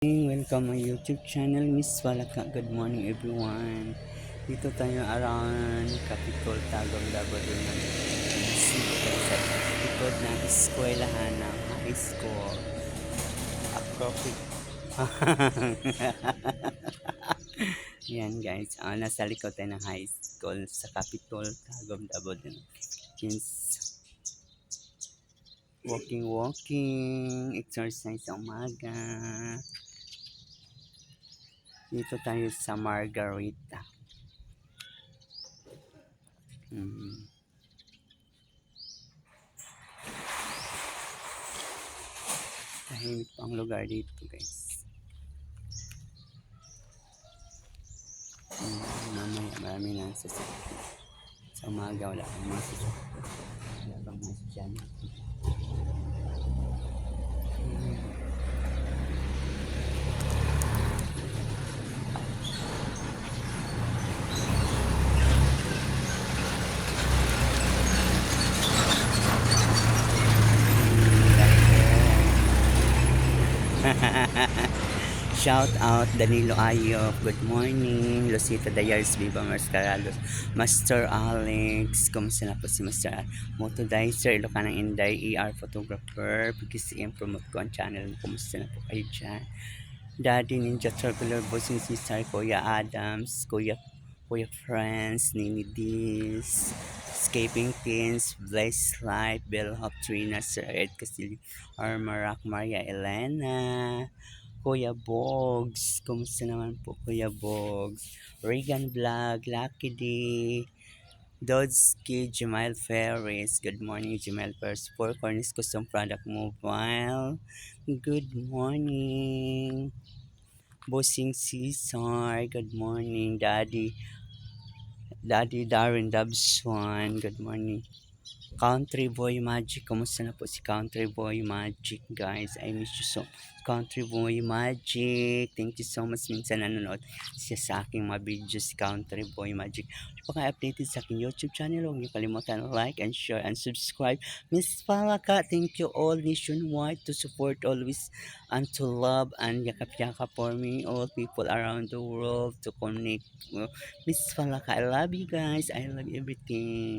Welcome my YouTube channel, Miss Walaka. Good morning everyone. Dito tayo around Capitol, Tagum, Davao del Municipio sa likod ng eskwelahan ng high school. Appropriate. Yan guys, nasa likod tayo ng high school sa Capitol, Tagum, Davao del Municipio. Walking, exercise sa umaga. Dito tayo sa Margarita. Tahimik po ang lugar dito guys. Mamaya marami na sasakyan. Sa umaga wala kang mga sasakyan. Wala kang mga sasakyan. Shout out Danilo Ayop, good morning. Lucita Dayars, Viva Mascarados, Master Alex, kumusta na po si Master Motodizer, Ilocanang Inday, ER Photographer, PKCM, promote ko ang channel, kumusta na po kayo dyan. Daddy Ninja Traveler, Bossing Sister, Kuya Adams, Kuya Friends, Nini Dis, Escaping Pins, Blaze Light, Bellhop Trina, Sir Ed Castillo, Armarak, Maria Elena, Kuya Bogs, kumusta naman po Kuya Bogs? Regan Vlog, Lucky D, Dodski, Jamal Ferris, good morning Jamal Ferris, Four Corners Custom Product Mobile, good morning. Bossing Cesar, good morning. Daddy Darren Dabswan, good morning. Country Boy Magic, kumusta na po si Country Boy Magic guys? I miss you so Country Boy Magic, thank you so much. Minsan nanonood siya sa aking mga videos, si Country Boy Magic. Kung updated sa aking YouTube channel, huwag niyo kalimutan like and share and subscribe. Miss Palaka, thank you all nationwide to support always and to love and yakap-yakap for me, all people around the world to connect. Miss Palaka, I love you guys, I love everything.